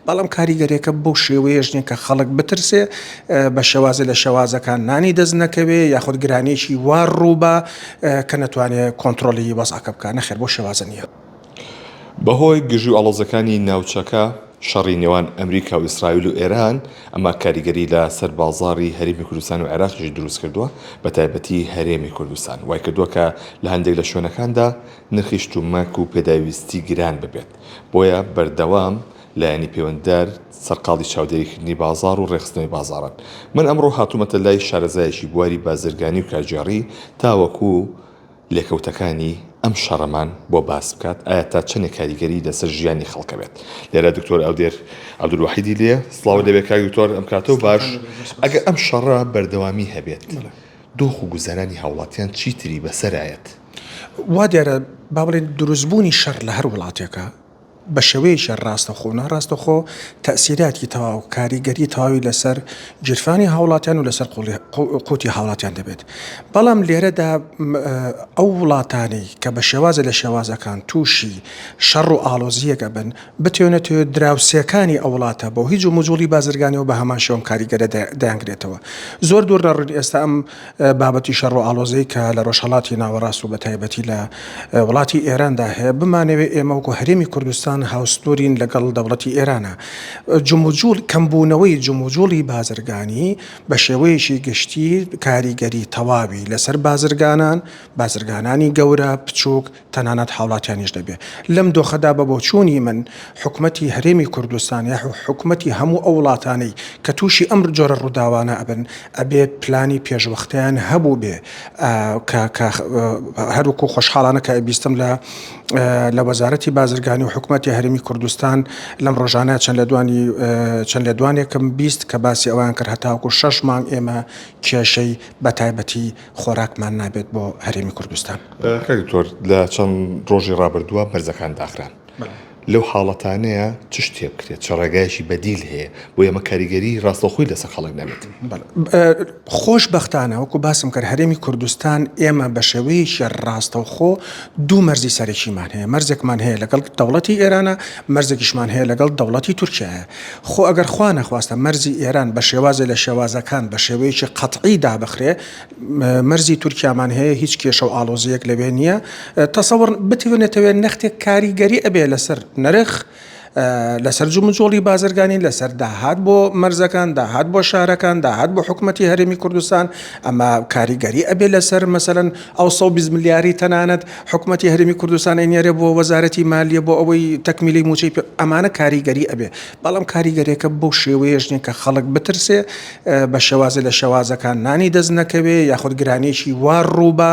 بەڵام کاریگەریەکە بەو شێوەیەژنی کە خەڵک بترسێ بە شێوازە لە شێوازەکان نانی دەست نەکەوێ یاخود گرانێکی وار ڕووبە کە نەتوانێت کۆنتترۆلی وەزعەکە بکە نەخێر بۆ شێوازە نییە. بەهۆی گژی و ئاڵۆزەکانی ناوچەکە شەڕی نێوان ئەمریکا و ئیسرائیل و ئێران ئەمە کاریگەری لە سەر بازاڕی هەرێمی کوردستان و عێراقیش دروست کردووە بە تایبەتی هەرێمی کوردستان وای کردووە کە لە هەندێک لە شوێنەکاندا نرخی شتومەک و پێداویستی گران ببێت بۆیە بەردەوام لایەنی پەیوەنددار سەرقاڵی چاودێریکردنی بازار و ڕێخستنەوەی بازاڕن. من ئەمڕۆ هاتوومەتە لای شارەزایەکی بواری بازرگانی و کارژێڕی تاوەکو لێکەوتەکانی ئەم شەڕەمان بۆ باس بکات ئایا تا چەندێک کاریگەری لەسەر ژیانی خەڵکە بێت. لێرە دکتۆر ئەودێر عەبدولواحیدی لێ سڵاو دەبێت کاک دکتۆر ئەم کاتەوە باش ئەگەر ئەم شەڕە بەردەوامی هەبێت دۆخ و گوزەرانی هاوڵاتیان چیتری بەسەرایەت؟ وا دیارە با بڵێن دروستبوونی شەڕ لە هەر وڵاتێکە بە شێوەیەکی ڕاستەخۆ و ناڕاستەخۆ تەسیراتی تەواو کاریگەری تەواوی لەسەر جرفانی هاوڵاتیان و لەسەر قوتی هاوڵاتیان دەبێت. بەڵام لێرەدا ئەو وڵاتانی کە بە شێوازە لە شێوازەکان تووشی شەڕ و ئاڵۆزیەکە بن بتوێنێتەوە دراوسەکانی ئەو وڵاتە بۆ هیچ و مجوڵی بازرگانیەوە بە هەمان شێوەم کاریگەرە دەیانگرێتەوە. زۆر دوور نەڕووی ئێستا ئەم بابەتی شەڕ و ئاڵۆزەی کە لە ڕۆژهەڵاتی ناوەڕاست و بە تایبەتی لە وڵاتی ئێراندا هەیە بمانەوێ ئێمە وەکو هەرێمی کوردستان هاوسنورین لەگەڵ دەوڵەتی ئێرانە. جموجول کەمبوونەوەی جموجوڵی بازرگانی بە شێوەیەکی گشتی کاریگەری تەواوی لەسەر بازرگانانی گەورە بچووک تەنانەت هاوڵاتیانیش دەبێت. لەم دۆخەدا بە بۆچوونی من حکومەتی هەرێمی کوردستان یا حکومەتی هەموو ئەو وڵاتانەی کە تووشی ئەم جۆرە ڕووداوانە ئەبن ئەبێ پلانی پێشوەختیان هەبوو بێ هەروەکو خۆشحاڵانە کە بیستم لە وەزارەتی بازرگانی و حکومەتی هەرێمی کوردستان لەم ڕۆژانە چەند لە دوانێکم بیست کە باسی ئەویان کرد هەتاوەکو 6 مانگ ئێمە کێشەی بە تایبەتی خۆراکمان نابێت بۆ هەرێمی کوردستان. دکتۆر لە چەند ڕۆژی ڕابردووە مەرزەکان داخران لەو حاڵەتانەیە چ شتێ بکرێت چ ڕێگایشی بەدیل هەیە بۆ ئێمە کاریگەری ڕاستەخۆی لەسەر خەڵک نابێت؟ خۆش بەختانە وەکو باسم کرد هەرێمی کوردستان ئێمە بە شێوەیەکی ڕاستەوخۆ دوو مەرزی سەرەکیمان هەیە. مەرزێکمان هەیە لەگەڵ دەوڵەتی ئێرانە مەرزێکیشمان هەیە لەگەڵ دەوڵەتی تورکیایە. خۆ ئەگەر خوا نەخواستە مەرزی ئێران بە شێوازە لە شێوازەکان بە شێوەیەکی قەتعی دابخرێ مەرزی تورکیامان هەیە هیچ کێشە و ئاڵۆزیەک لەوێ نییە. تەسەوەڕ بتوێنێتەوێت نەختێک کاریگەری ئەبێ لەسەر نرخ لەسەر جموجۆڵی بازرگانی لەسەر داهات بۆ مەرزەکان داهات بۆ شارەکان داهات بۆ حکومەتی هەرێمی کوردستان ئەمە کاریگەری ئەبێ لەسەر مەسەلەن ئەو 120 ملیاری تەنانەت حکومەتی هەرێمی کوردستان ئەینێرێ بۆ وەزارەتی مالیە بۆ ئەوەی تەکمیلی موچەی ئەمانە کاریگەری ئەبێ. بەڵام کاریگەریەکە بەو شێوەیەژنی کە خەڵک بترسێ بە شێوازە لە شێوازەکان نانی دەست نەکەوێ یاخود گرانێکی وار ڕووبە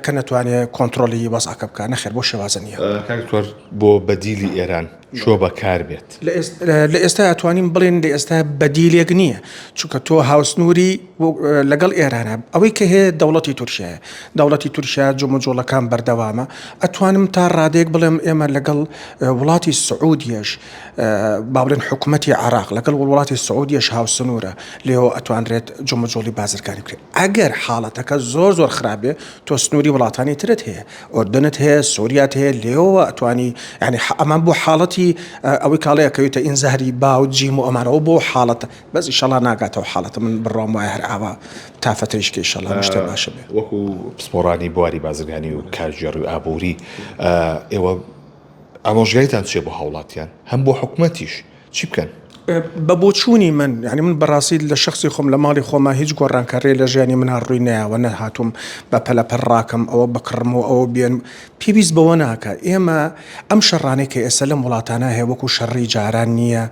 کە نەتوانێت کۆنتترۆلی وەزعەکە بکە نەخێر بۆ شێوازە نییە. دکتۆر بۆ بەدیلی ئێران شۆ بەکار بێت لە ئێستا ئەتوانین بڵێن لە ئێستا بەدیلێک نییە چونکە تۆ هاوسنووری لەگەڵ ئێرانە ئەوەی کە هەیە دەوڵەتی تورکیایە دەوڵەتی تورکیا جموجۆڵەکان بەردەوامە ئەتوانم تا ڕادێک بڵێم ئێمە لەگەڵ وڵاتی سعودیەش با بڵێن حکومەتی عێراق لەگەڵ وڵاتی سعودیەش هاوسنوورە لێەوە ئەتوانرێت جموجۆڵی بازرگانی بکرێت. ئەگەر حاڵەتەکە زۆر خراپێ تۆ سنووری وڵاتانی ترت هەیە ئۆردنت هەیە سووریات هەیە لێەوە ئەتوانی ینی ئەمان بۆ حاڵەتی ئەوەی کاڵەیەکەوێتە ئینزاری با و جیم و ئەمانەوە بۆ حاڵەتە بەس ئیشەڵا ناگاتەوە حاڵەتە من بڕام وایە هەر ئاوا تا فترێشکە ئیشەڵا شتە باشە بێ. وەکو پسپۆڕانی بواری بازرگانی و کارژێڕی و ئابووری ئێوە ئامۆژگاریتان چێ بۆ هاوڵاتیان هەم بۆ حکومەتیش چی بکەن؟ بە بۆچوونی من یعنی من بەڕاستی لە شخصی خۆم لە ماڵی خۆما هیچ گۆڕانکەڕێ لە ژیانی منە ڕووی نایەوە نەهاتووم بە پەلەپەر ڕاکەم ئەوە بکڕم و ئەوە بێن پێویست بەوە ناکە. ئێمە ئەم شەڕانەی کە ئێستا لەم وڵاتانە هەیە وەکو شەڕی جاران نییە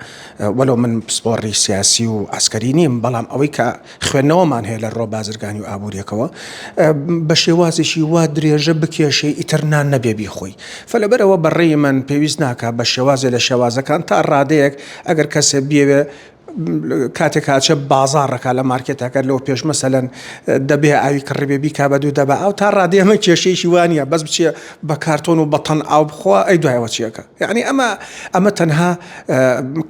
وەلو من پسپۆڕی سیاسی و ئاسکەری نیم بەڵام ئەوەی کە خوێندنەوەمان هەیە لە ڕۆ بازرگانی و ئابوووریەکەوە بە شێوازێکی وا درێژە بکێشەی ئیترنان نەبێ بیخۆی. فلەبەرەوە بەڕێی من پێویست ناکە بە شێوازێ لە شێوازەکان تا ڕادەیەک ئەگەر کەسێ بێوێ کاتێک هاچە بازاڕەکە لە مارکێتەکە لەو پێش مەسەلەن دەبێ ئاوی کڕبێبی کا بە دوو دەبە ئەو تا ڕادێمە کێشەیەکی وانە بەس بچێ بە کارتۆن و بەتەن ئاو بخوا ئەی دوایەوە چیەکە یعنی ئەمە تەنها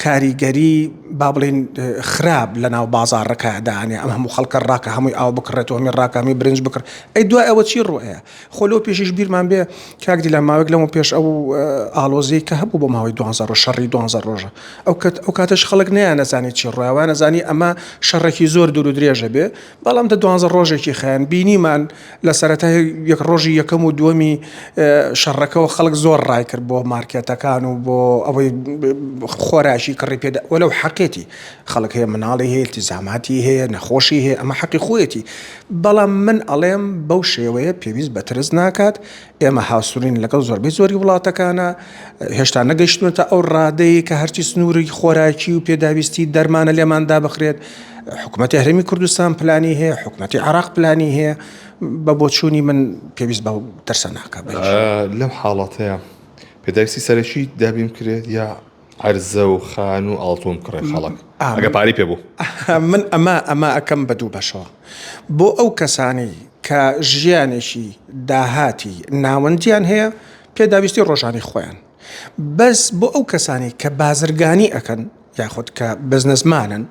کاریگەری با بڵین خراپ لە ناو بازاڕەکە دانێ ئەم هەموو خەڵکە ڕاکە هەمووی ئاو بکڕێتەوە هەمی ڕاکەمی برنج بکڕ ئەی دوای ئەوە چی ڕۆیە خۆ لەو پێشیش بیرمان بێ کاکدی لە ماوەیەک لەمە پێش ئەو ئالۆزەی کە هەبوو بۆ ماوەی 12 شەڕی 12 ڕۆژە ئەو کاتەش خەڵک نەیانەزانی چی ڕۆیەوە نەزانی ئەمە شەڕێکی زۆر دوور و درێژە بێ بەڵام دە 12 ڕۆژێکی خەیان بینیمان لە سەرەتای یەک ڕۆژی یەکەم و دووەمی شەڕەکەەوە خەڵک زۆر ڕای کرد بۆ مارکێتەکان و بۆ ئەوەی خۆراشی کڕی پێدا وەلەو حەقێتی خەڵک هەیە مناڵی هەیە التیزاماتی هەیە نەخۆشی هەیە ئەمە حەقی خۆیەتی بەڵام من ئەڵێم بەو شێوەیە پێویست بە ترس ناکات ئێمە هاوسورین لەگەڵ زۆربەی زۆری وڵاتەکانە هێشتا نەگەیشتونەتە ئەو ڕادەیە کە هەرچی سنووری خۆراکی و پێداویستی دەرمانە لێماندا بخرێت حکوومەتی هەرێمی کوردستان پلانی هەیە حکوومەتی عراق پلانی هەیە بە بۆچوونی من پێویست بە ترسە ناکە لەم حاڵەتەیە پێداویستی سەرەکی دابیم کرێت یا عەرزە و خان و ئاڵتۆم کڕێ خەڵک ئەگە پاری پێبوو من ئەمە ئەەکەم بە دوو بەشەوە بۆ ئەو کەسانی کە ژیانێکی داهاتی ناوەندیان هەیە پێداویستی ڕۆژانی خۆیان بەس بۆ ئەو کەسانی کە بازرگانی ئەەکەن یاخود کە بزنسمانن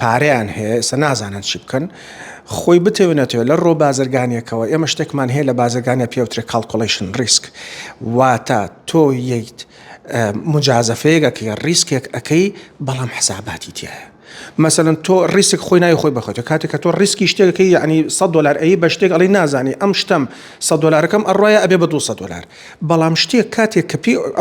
پارەیان هەیە ئێستا نازانن چی بکەن خۆی بتێونێتەوە لە ڕۆ بازرگانیەکەوە ئێمە شتێکمان هەیە لە بازرگانە پێوترێ کاڵکوڵیشن ریسک واتە تۆ یەیت مجازەفەیەکەکە ریسکێک ئەەکەی بەڵام حساباتی تایە مثلەن تۆ ریسک خۆی نای خۆی بخۆیتەوە کاتێک کە تۆ ریسکی شتێکەکەی یعنی $100 ئەی بە شتێک ئەڵی نازانی ئەم شتم $100ەکەم ئەڕۆیە ئەبێ بە $200 بەڵام شتێک کاتێک کە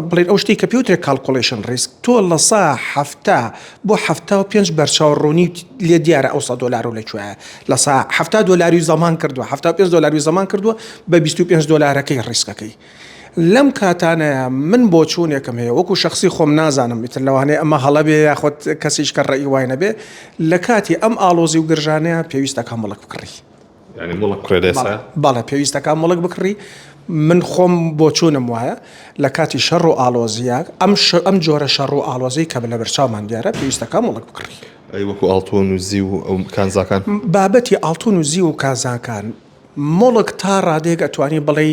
بڵێن ئەو شتێک کە پێوترێک کاڵکوڵیشن ریسک تۆ لە سا هەفتە بۆ 75 بەرچاوڕوونی لێ دیارە ئەو $100 و لەکوێیە لە سا $70 زەمان کردووە $75 زەمان کردووە بە $25ەکەی ریسکەکەی لەم کاتانەیە من بۆ چوونێکم هەیە وەکو شخصی خۆم نازانم ئیتر لەوانەیە ئەمە هەڵە بێ یاخۆت کەسیش کە ڕێی وای نەبێ لە کاتی ئەم ئالۆزی و گرژانەیە پێویستەکە مڵک بکڕی بەڵێ پێویستەکە مڵک بکڕی من خۆم بۆ چوونم وایە لە کاتی شەڕ و ئالۆزیاک ئەم جۆرە شەڕ و ئالۆزی کە لە بەرچاومان دیارە پێویستەکە مڵک بکڕی ئەی وەکو ئاڵتۆن و زی و ئەو کانزاکان بابەتی ئاڵتۆن و زی و کازاکان مڵک تا ڕادێک ئەتوانی بڵێ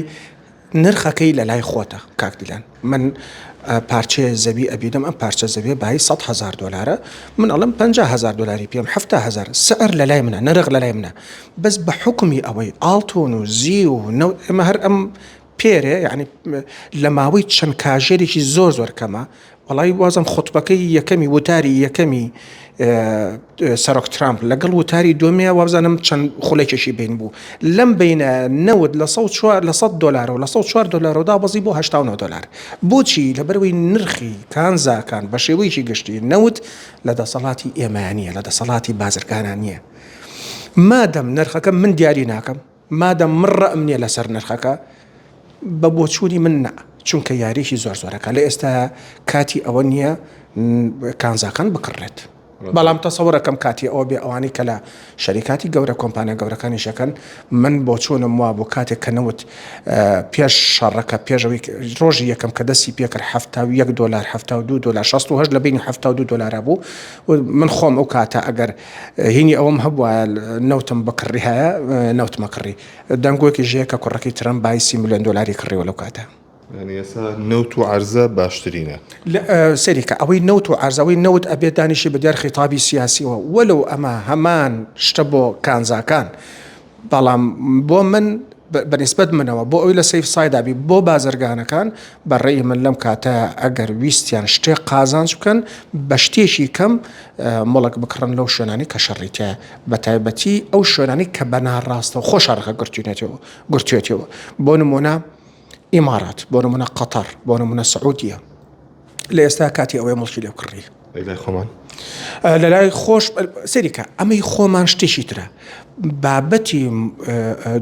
نرخەکەی لە لای خۆتە کاکدیلان من پارچەیە زەوی ئەبیدەم ئەم پارچە زەویە بای $100,000 من ئەڵم $50,000 پێم $70,000 سعر لە لای منە نرخ لە لای منە بەس بە حکمی ئەوەی ئاڵتۆن و زی و ئەمە هەر ئەم پێرێ یعنی لە ماوەی چەند کاژێرێکی زۆر کەمە وڵی وازم خوتبەکەی یەکەمی وتاری یەکەمی سەرۆک ترامپ لەگەڵ وتاری دومیە وابزانم چەند خولێکێکی بین بوو لەم بینە نەود لە $100 و لە $104 دابەزی بۆ $89 بۆچی لەبەرەوەی نرخی کانزاکان بە شێوەیەکی گشتی نەود لە دەسەڵاتی ئێمانیە لە دەسەڵاتی بازرگانان نییە مادەم نرخەکە من دیاری ناکەم مادەم من ڕەم نییە لەسەر نرخەکە بە بۆچوونی من نا چونکە یاریشی زۆرەکە لە ئێستا کاتی ئەوە نییە کانزاکان بکڕێت بەڵام تەسەوەرەکەم کاتی ئەوە بێ ئەوانی کە لە شەریکاتی گەورە کۆمپانیا گەورەکانی شەکەن من بۆ چوونم وا بۆ کاتێک کە نەوت پێش شەڕەکە پێشەوەی ڕۆژی یەکەم کە دەستی پێکرد $71 $72 $68 لە بینی $72 بوو من خۆم ئەو کاتە ئەگەر هینی ئەوەم هەبووە نەوتم بکڕی هەیە نەوتمەکڕی دەنگۆکی ژەیە کە کوڕەکەی ترەم بای $30 ملیۆن کڕیوە لەو کاتە نەوت و عەرزە باشترینە سەریکە ئەوەی نەوت و عەرزەوەی نەوت ئەبێت دانیشی بە دیار خیتابی سیاسیەوە وەلو ئەمە هەمان شتە بۆ کانزاکان بەڵام بۆ من بەنسبەت منەوە بۆ ئەوی لە سەیف سایدابی بۆ بازرگانەکان بەڕێی من لەم کاتە ئەگەر ویستیان شتێک قازانج بکەن بە شتێکی کەم مڵک بکڕن لەو شوێنانی کە شەڕیتە بە تایبەتی ئەو شوێنانی کە بەناڕاستەوە خۆشارەکە گرتوێتەوە بۆ نمونە ئیمارات بۆ نمونە قەتەر بۆ نمونە سعودیە لە ئێستا کاتی ئەوەی مڵکی لێ بکڕی خۆمان لە لای خۆش سەریکە ئەمەی خۆمان شتێکی ترە بابەتی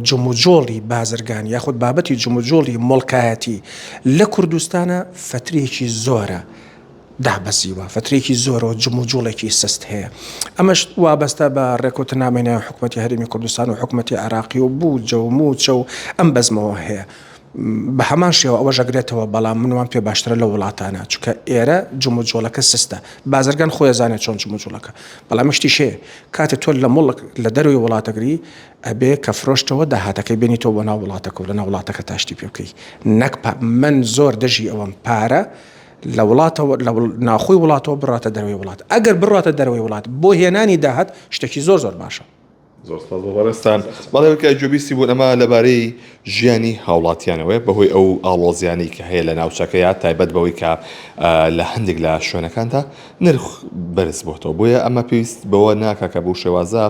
جموجۆڵی بازرگان یاخود بابەتی جموجۆڵی مڵکایەتی لە کوردستانە فترێکی زۆرە دابەزیوە فترێکی زۆرەوە جموجۆڵێکی سست هەیە ئەمەش وابەستە بە ڕێکوتنامێنە حکوومەتی هەرێمی کوردستان و حکوومەتی عراقی و بوو جە و موچە و ئەم بەزمەوە هەیە بە هەمان شێوە ئەوە ژەگرێتەوە بەڵام منوان پێ باشترە لە وڵاتانە چکە ئێرە جموجۆلەکە سستە بازرگان خۆی زانێت چۆن جموجۆلەکە بەڵام شتی شێ کاتێ تۆ لە مڵک لە دەروی وڵاتەگری ئەبێ کە فرۆشتەوە داهاتەکەی بینی تۆ بۆ ناو وڵاتەکە و لە ناو وڵاتەکە تاشتی پێ بکەی نەک من زۆر دژی ئەوەم پارە لە وڵاتەوە لە ناخۆی وڵاتەوە بڕاتە دەروی وڵات ئەگەر بڕاتە دەروی وڵات بۆ هێنانی داهات شتێکی زۆر زۆر باشە. زۆر سپاس بۆ بەڕێستان بەڵێ جوبیستی بوون ئەمە لەبارەی ژیانی هاوڵاتیانەوەی بەهۆی ئەو ئاڵۆزیانی کە هەیە لە ناوچەکەیە تایبەت بەوەی کە لە هەندێک لە شوێنەکاندا نرخ بەرز بۆتەوە بۆیە ئەمە پێویست بەوە ناکە کە بەو شێوازە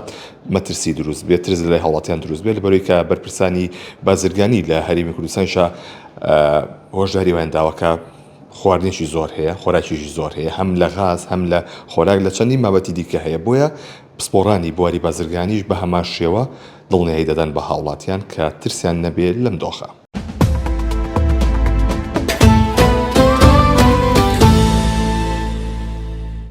مەترسی دروست بێت ترس لە هاوڵاتیان دروست بێت لەبەرەوەی کە بەرپرسانی بازرگانی لە هەرێمی کوردستانشە هۆشداری وایان داوەکە خواردنێکی زۆر هەیە خۆراکیشی زۆر هەیە هەم لە غاز هەم لە خۆراک لە چەندی مابەتی دیکە هەیە بۆیە پسپۆڕانی بواری بازرگانیش بە هەمان شێوە دڵنیایی دەدەن بە هاوڵاتیان کە ترسیان نەبێت لەم دۆخە.